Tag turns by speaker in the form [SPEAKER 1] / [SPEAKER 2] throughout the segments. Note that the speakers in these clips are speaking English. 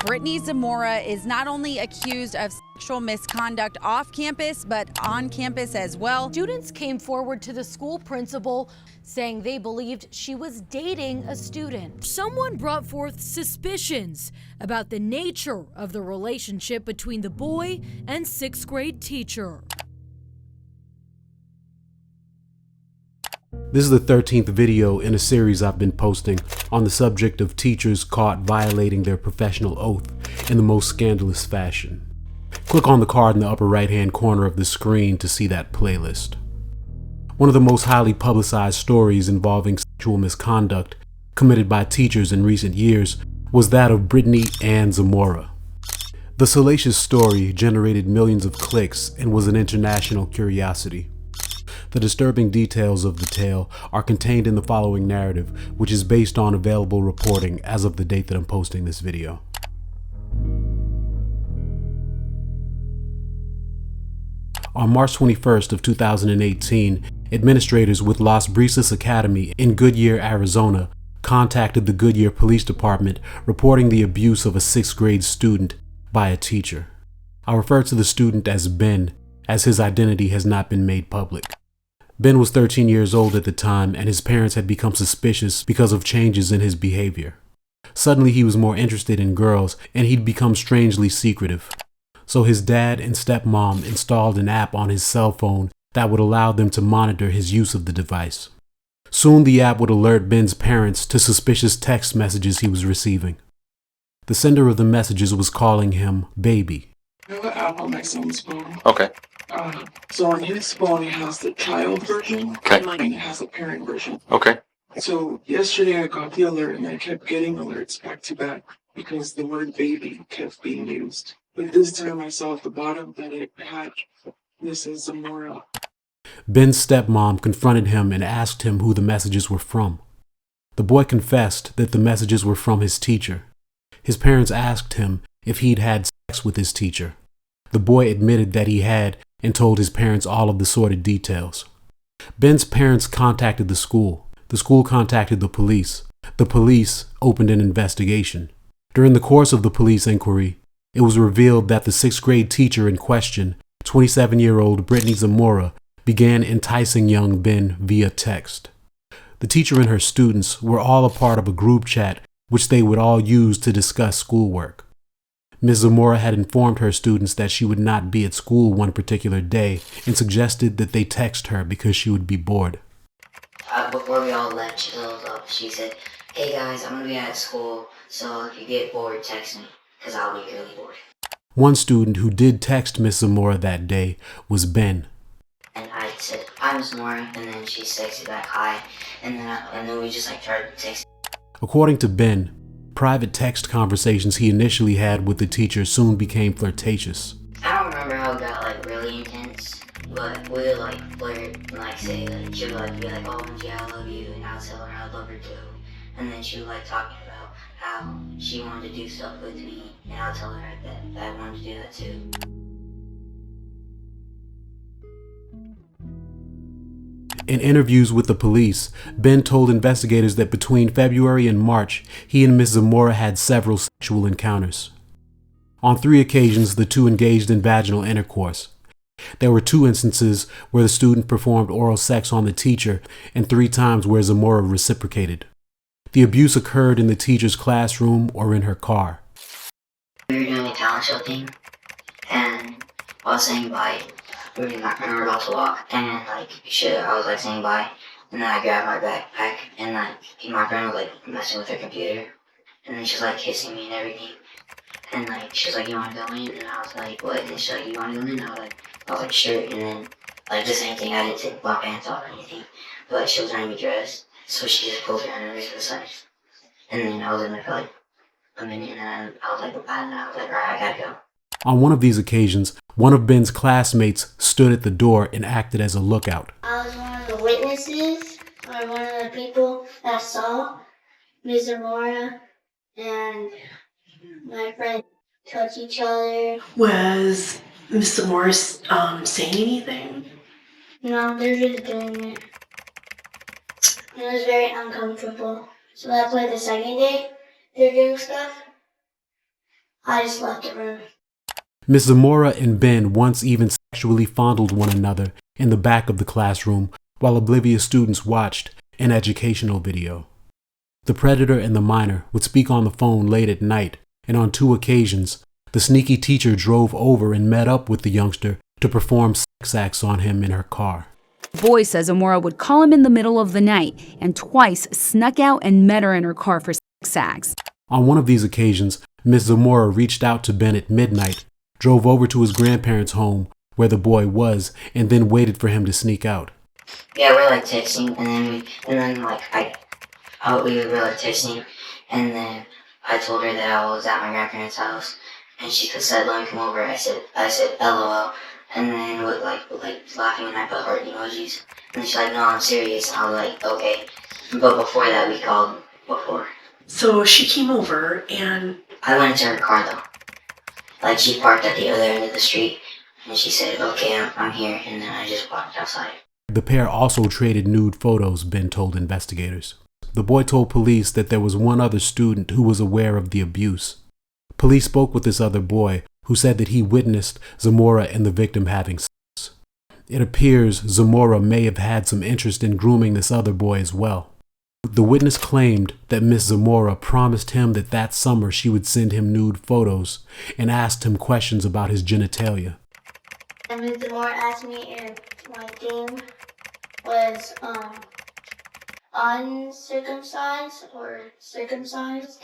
[SPEAKER 1] Brittany Zamora is not only accused of sexual misconduct off campus, but on campus as well.
[SPEAKER 2] Students came forward to the school principal saying they believed she was dating a student. Someone brought forth suspicions about the nature of the relationship between the boy and sixth grade teacher.
[SPEAKER 3] This is the 13th video in a series I've been posting on the subject of teachers caught violating their professional oath in the most scandalous fashion. Click on the card in the upper right-hand corner of the screen to see that playlist. One of the most highly publicized stories involving sexual misconduct committed by teachers in recent years was that of Brittany Ann Zamora. The salacious story generated millions of clicks and was an international curiosity. The disturbing details of the tale are contained in the following narrative, which is based on available reporting as of the date that I'm posting this video. On March 21st of 2018, administrators with Las Brisas Academy in Goodyear, Arizona, contacted the Goodyear Police Department reporting the abuse of a sixth grade student by a teacher. I refer to the student as Ben, as his identity has not been made public. Ben was 13 years old at the time, and his parents had become suspicious because of changes in his behavior. Suddenly he was more interested in girls, and he'd become strangely secretive. So his dad and stepmom installed an app on his cell phone that would allow them to monitor his use of the device. Soon the app would alert Ben's parents to suspicious text messages he was receiving. The sender of the messages was calling him baby.
[SPEAKER 4] I have an app on my son's phone.
[SPEAKER 5] Okay.
[SPEAKER 4] So on his phone, it has the child version,
[SPEAKER 5] Okay.
[SPEAKER 4] and mine has the parent version.
[SPEAKER 5] Okay.
[SPEAKER 4] So yesterday I got the alert, and I kept getting alerts back to back because the word baby kept being used. But this time I saw at the bottom that it had, this is Zamora.
[SPEAKER 3] Ben's stepmom confronted him and asked him who the messages were from. The boy confessed that the messages were from his teacher. His parents asked him if he'd had sex with his teacher. The boy admitted that he had and told his parents all of the sordid details. Ben's parents contacted the school. The school contacted the police. The police opened an investigation. During the course of the police inquiry, it was revealed that the sixth grade teacher in question, 27-year-old Brittany Zamora, began enticing young Ben via text. The teacher and her students were all a part of a group chat which they would all use to discuss schoolwork. Ms. Zamora had informed her students that she would not be at school one particular day and suggested that they text her because she would be bored.
[SPEAKER 6] Before we all left, she closed up. She said, "Hey guys, I'm going to be at school, so if you get bored, text me, because I'll be really bored."
[SPEAKER 3] One student who did text Ms. Zamora that day was Ben.
[SPEAKER 6] And I said, "Hi, Miss Zamora," and then she texted back, "Hi," and then we just started texting.
[SPEAKER 3] According to Ben, private text conversations he initially had with the teacher soon became flirtatious.
[SPEAKER 6] I don't remember how it got really intense, but we would flirt and say she would be like, "Oh, yeah, I love you," and I would tell her I love her too. And then she would talking about how she wanted to do stuff with me, and I'll tell her that I wanted to do that too.
[SPEAKER 3] In interviews with the police, Ben told investigators that between February and March, he and Ms. Zamora had several sexual encounters. On 3 occasions, the two engaged in vaginal intercourse. There were 2 instances where the student performed oral sex on the teacher and 3 times where Zamora reciprocated. The abuse occurred in the teacher's classroom or in her car.
[SPEAKER 6] We were doing a talent show thing, and while saying bye, me and my friend were about to walk, and I was saying bye, and then I grabbed my backpack, and my friend was messing with her computer, and then she was kissing me and everything, and she was like, "You want to go in?" And I was like, "What?" And she was like, "You want to go in?" I was like, "Sure." And then the same thing, I didn't take my pants off or anything, but she was wearing me dressed, so she just pulled her underneath to the side, and then I was in there for a minute, and then I was like, "Alright, I gotta go."
[SPEAKER 3] On one of these occasions, one of Ben's classmates stood at the door and acted as a lookout.
[SPEAKER 7] I was one of the witnesses, or one of the people that saw Ms. Zamora and my friend touch each other.
[SPEAKER 8] Was Miss Zamora saying anything?
[SPEAKER 7] No, they're just doing it. It was very uncomfortable. So that's why the second day they're doing stuff. I just left the room.
[SPEAKER 3] Miss Zamora and Ben once even sexually fondled one another in the back of the classroom while oblivious students watched an educational video. The predator and the minor would speak on the phone late at night, and on 2 occasions, the sneaky teacher drove over and met up with the youngster to perform sex acts on him in her car.
[SPEAKER 5] The boy says Zamora would call him in the middle of the night and twice snuck out and met her in her car for sex acts.
[SPEAKER 3] On one of these occasions, Miss Zamora reached out to Ben at midnight, drove over to his grandparents' home where the boy was, and then waited for him to sneak out.
[SPEAKER 6] Yeah, we were like texting, and then we were like texting, and then I told her that I was at my grandparents' house, and she said, "Let me come over." I said, "LOL," and then with like laughing, and I put heart emojis, and then she's like, "No, I'm serious." And I was like, "Okay," but before that, we called before.
[SPEAKER 8] So she came over and
[SPEAKER 6] I went into her car though. Like she parked at the other end of the street, and she said, "Okay, I'm here," and then I just walked outside.
[SPEAKER 3] The pair also traded nude photos, Ben told investigators. The boy told police that there was one other student who was aware of the abuse. Police spoke with this other boy, who said that he witnessed Zamora and the victim having sex. It appears Zamora may have had some interest in grooming this other boy as well. The witness claimed that Miss Zamora promised him that summer she would send him nude photos and asked him questions about his genitalia.
[SPEAKER 7] And Ms. Zamora asked me if my thing was uncircumcised or circumcised,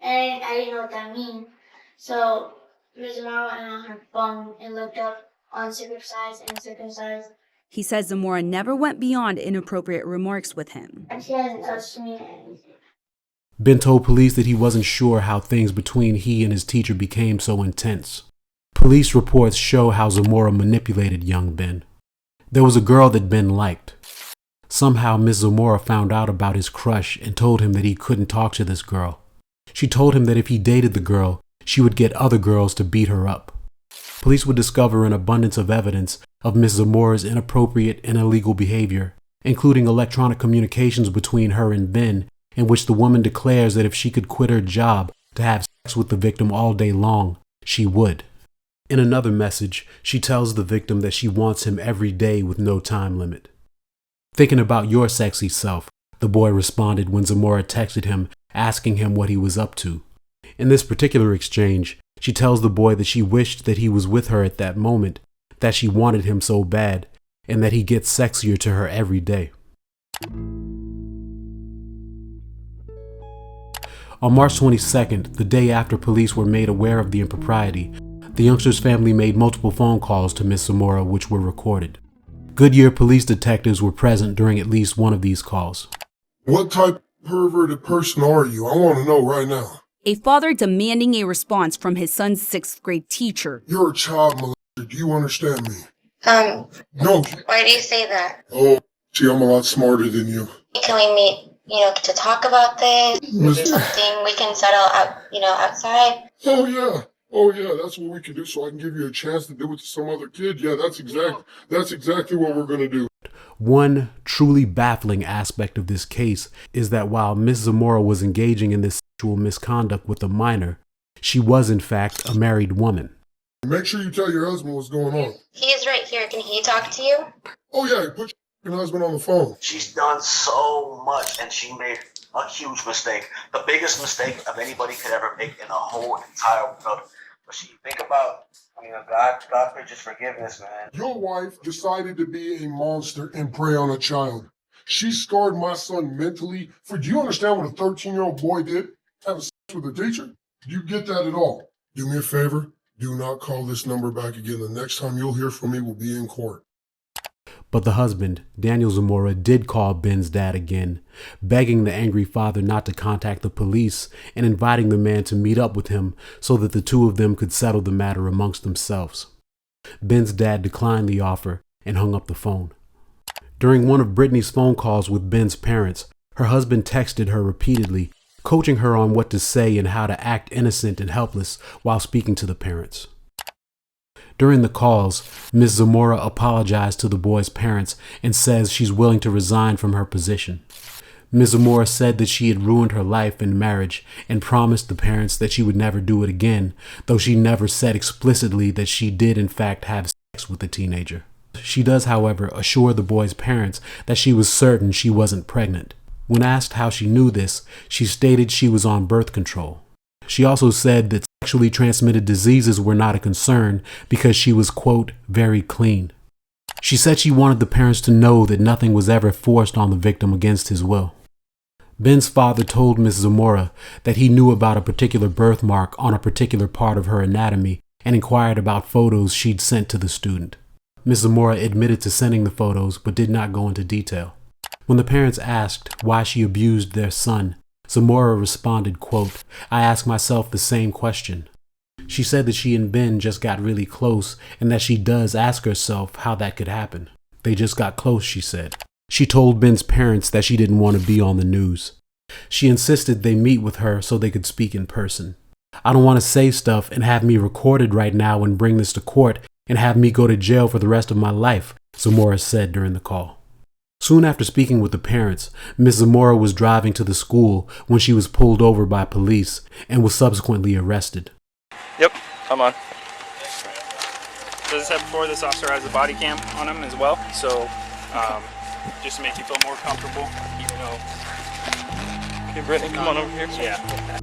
[SPEAKER 7] and I didn't know what that mean. So Ms. Zamora went on her phone and looked up uncircumcised and circumcised.
[SPEAKER 5] He says Zamora never went beyond inappropriate remarks with him.
[SPEAKER 7] And she hasn't touched me.
[SPEAKER 3] Ben told police that he wasn't sure how things between he and his teacher became so intense. Police reports show how Zamora manipulated young Ben. There was a girl that Ben liked. Somehow Miss Zamora found out about his crush and told him that he couldn't talk to this girl. She told him that if he dated the girl, she would get other girls to beat her up. Police would discover an abundance of evidence of Miss Zamora's inappropriate and illegal behavior, including electronic communications between her and Ben, in which the woman declares that if she could quit her job to have sex with the victim all day long, she would. In another message, she tells the victim that she wants him every day with no time limit. "Thinking about your sexy self," the boy responded when Zamora texted him asking him what he was up to. In this particular exchange, she tells the boy that she wished that he was with her at that moment, that she wanted him so bad, and that he gets sexier to her every day. On March 22nd, the day after police were made aware of the impropriety, the youngster's family made multiple phone calls to Miss Zamora, which were recorded. Goodyear police detectives were present during at least one of these calls.
[SPEAKER 9] "What type of perverted person are you? I want to know right now."
[SPEAKER 5] A father demanding a response from his son's 6th grade teacher.
[SPEAKER 9] "You're a child molester. Do you understand me?" No.
[SPEAKER 10] Why do you say that?
[SPEAKER 9] Oh, see, I'm a lot smarter than you.
[SPEAKER 10] Can we meet, to talk about this? Something we can settle out, outside?
[SPEAKER 9] Oh yeah, that's what we can do so I can give you a chance to do it to some other kid. Yeah, that's exactly what we're going to do.
[SPEAKER 3] One truly baffling aspect of this case is that while Miss Zamora was engaging in this sexual misconduct with a minor, she was in fact a married woman.
[SPEAKER 9] Make sure you tell your husband what's going on.
[SPEAKER 10] He is right here. Can he talk to you?
[SPEAKER 9] Oh yeah, put your husband on the phone.
[SPEAKER 11] She's done so much, and she made a huge mistake. The biggest mistake of anybody could ever make in the whole entire world. But she think about, God preaches forgiveness, man.
[SPEAKER 9] Your wife decided to be a monster and prey on a child. She scarred my son mentally. Do you understand what a 13-year-old boy did? Have sex with a teacher? Do you get that at all? Do me a favor. Do not call this number back again. The next time you'll hear from me will be in court.
[SPEAKER 3] But the husband, Daniel Zamora, did call Ben's dad again, begging the angry father not to contact the police and inviting the man to meet up with him so that the two of them could settle the matter amongst themselves. Ben's dad declined the offer and hung up the phone. During one of Brittany's phone calls with Ben's parents, her husband texted her repeatedly, coaching her on what to say and how to act innocent and helpless while speaking to the parents. During the calls, Ms. Zamora apologized to the boy's parents and says she's willing to resign from her position. Ms. Zamora said that she had ruined her life and marriage and promised the parents that she would never do it again, though she never said explicitly that she did in fact have sex with the teenager. She does, however, assure the boy's parents that she was certain she wasn't pregnant. When asked how she knew this, she stated she was on birth control. She also said that sexually transmitted diseases were not a concern because she was, quote, very clean. She said she wanted the parents to know that nothing was ever forced on the victim against his will. Ben's father told Ms. Zamora that he knew about a particular birthmark on a particular part of her anatomy and inquired about photos she'd sent to the student. Ms. Zamora admitted to sending the photos but did not go into detail. When the parents asked why she abused their son, Zamora responded, quote, I ask myself the same question. She said that she and Ben just got really close and that she does ask herself how that could happen. They just got close, she said. She told Ben's parents that she didn't want to be on the news. She insisted they meet with her so they could speak in person. I don't want to say stuff and have me recorded right now and bring this to court and have me go to jail for the rest of my life, Zamora said during the call. Soon after speaking with the parents, Ms. Zamora was driving to the school when she was pulled over by police and was subsequently arrested.
[SPEAKER 12] Yep, I'm on. So as I said before, this officer has a body cam on him as well, so just to make you feel more comfortable, even though... Hey Brittany, come on over here. Yeah.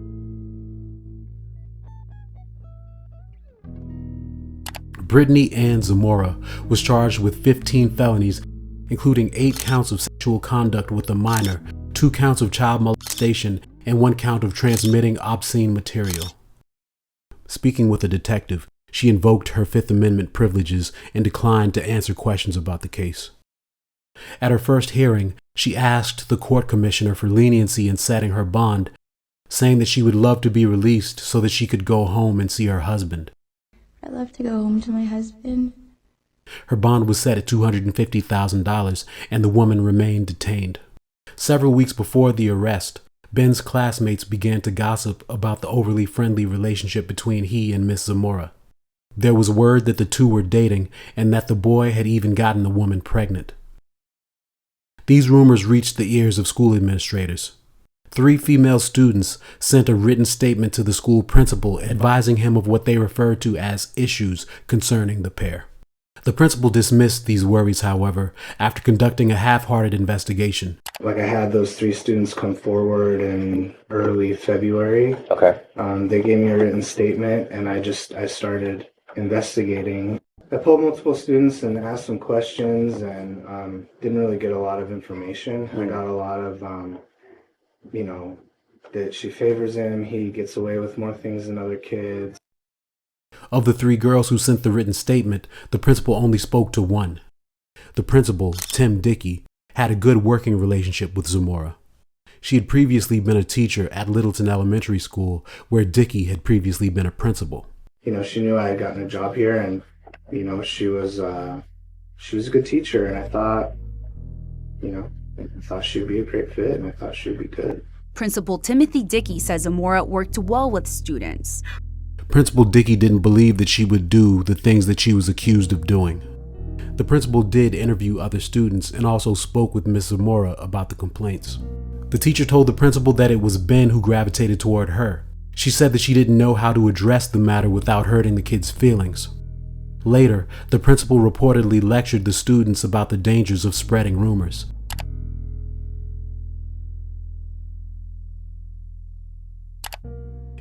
[SPEAKER 3] Brittany Ann Zamora was charged with 15 felonies, including 8 counts of sexual conduct with a minor, 2 counts of child molestation, and 1 count of transmitting obscene material. Speaking with a detective, she invoked her Fifth Amendment privileges and declined to answer questions about the case. At her first hearing, she asked the court commissioner for leniency in setting her bond, saying that she would love to be released so that she could go home and see her husband.
[SPEAKER 13] I'd love to go home to my husband.
[SPEAKER 3] Her bond was set at $250,000 and the woman remained detained. Several weeks before the arrest, Ben's classmates began to gossip about the overly friendly relationship between he and Miss Zamora. There was word that the two were dating and that the boy had even gotten the woman pregnant. These rumors reached the ears of school administrators. 3 female students sent a written statement to the school principal advising him of what they referred to as issues concerning the pair. The principal dismissed these worries, however, after conducting a half-hearted investigation.
[SPEAKER 14] I had those 3 students come forward in early February.
[SPEAKER 15] Okay.
[SPEAKER 14] They gave me a written statement and I started investigating. I pulled multiple students and asked them questions and didn't really get a lot of information. I got a lot of, that she favors him, he gets away with more things than other kids.
[SPEAKER 3] Of the 3 girls who sent the written statement, the principal only spoke to one. The principal, Tim Dickey, had a good working relationship with Zamora. She had previously been a teacher at Littleton Elementary School, where Dickey had previously been a principal.
[SPEAKER 14] She knew I had gotten a job here and, she was a good teacher and I thought she'd be a great fit and I thought she'd be good.
[SPEAKER 5] Principal Timothy Dickey says Zamora worked well with students.
[SPEAKER 3] Principal Dickey didn't believe that she would do the things that she was accused of doing. The principal did interview other students and also spoke with Miss Zamora about the complaints. The teacher told the principal that it was Ben who gravitated toward her. She said that she didn't know how to address the matter without hurting the kids' feelings. Later, the principal reportedly lectured the students about the dangers of spreading rumors.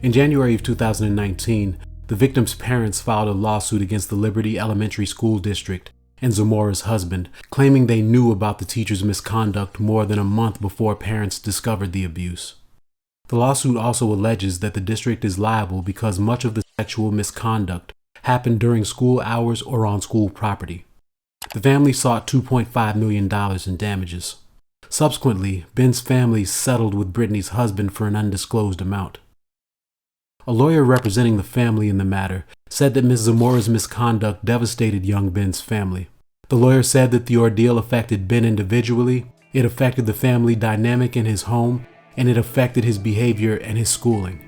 [SPEAKER 3] In January of 2019, the victim's parents filed a lawsuit against the Liberty Elementary School District and Zamora's husband, claiming they knew about the teacher's misconduct more than a month before parents discovered the abuse. The lawsuit also alleges that the district is liable because much of the sexual misconduct happened during school hours or on school property. The family sought $2.5 million in damages. Subsequently, Ben's family settled with Brittany's husband for an undisclosed amount. A lawyer representing the family in the matter said that Ms. Zamora's misconduct devastated young Ben's family. The lawyer said that the ordeal affected Ben individually, it affected the family dynamic in his home, and it affected his behavior and his schooling.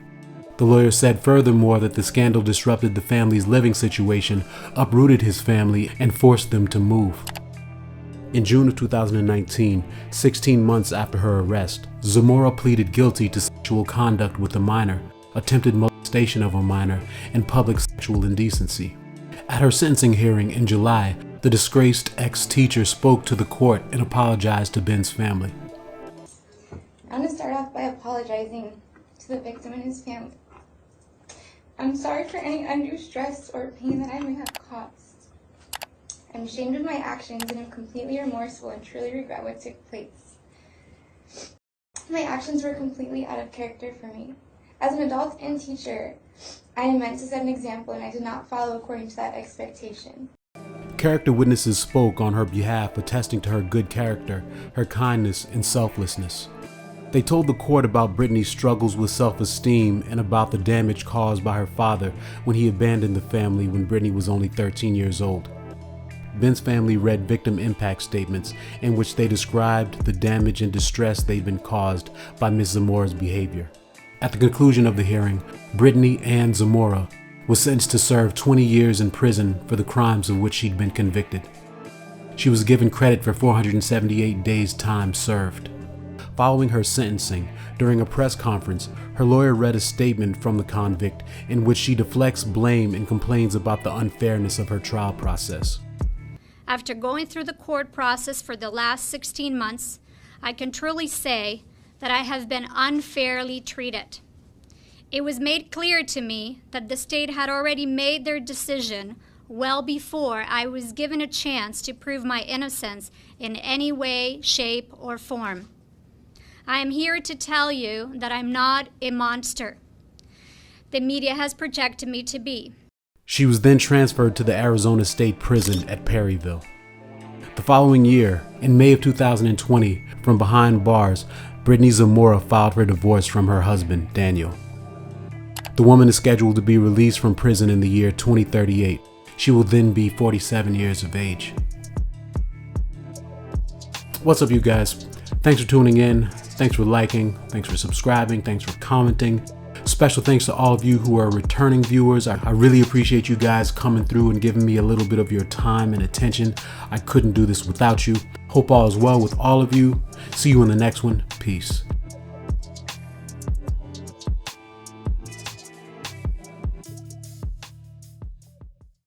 [SPEAKER 3] The lawyer said furthermore that the scandal disrupted the family's living situation, uprooted his family, and forced them to move. In June of 2019, 16 months after her arrest, Zamora pleaded guilty to sexual conduct with a minor, attempted molestation of a minor, and public sexual indecency. At her sentencing hearing in July, the disgraced ex-teacher spoke to the court and apologized to Ben's family.
[SPEAKER 13] I want to start off by apologizing to the victim and his family. I'm sorry for any undue stress or pain that I may have caused. I'm ashamed of my actions and am completely remorseful and truly regret what took place. My actions were completely out of character for me. As an adult and teacher, I am meant to set an example and I did not follow according to that expectation.
[SPEAKER 3] Character witnesses spoke on her behalf, attesting to her good character, her kindness, and selflessness. They told the court about Brittany's struggles with self-esteem and about the damage caused by her father when he abandoned the family when Brittany was only 13 years old. Ben's family read victim impact statements in which they described the damage and distress they'd been caused by Ms. Zamora's behavior. At the conclusion of the hearing, Brittany Ann Zamora was sentenced to serve 20 years in prison for the crimes of which she'd been convicted. She was given credit for 478 days' time served. Following her sentencing, during a press conference, her lawyer read a statement from the convict in which she deflects blame and complains about the unfairness of her trial process.
[SPEAKER 15] After going through the court process for the last 16 months, I can truly say that I have been unfairly treated. It was made clear to me that the state had already made their decision well before I was given a chance to prove my innocence in any way, shape, or form. I am here to tell you that I'm not a monster the media has projected me to be.
[SPEAKER 3] She was then transferred to the Arizona State Prison at Perryville. The following year, in May of 2020, from behind bars, Brittany Zamora filed for divorce from her husband, Daniel. The woman is scheduled to be released from prison in the year 2038. She will then be 47 years of age. What's up, you guys? Thanks for tuning in. Thanks for liking. Thanks for subscribing. Thanks for commenting. Special thanks to all of you who are returning viewers. I really appreciate you guys coming through and giving me a little bit of your time and attention. I couldn't do this without you. Hope all is well with all of you. See you in the next one. Peace.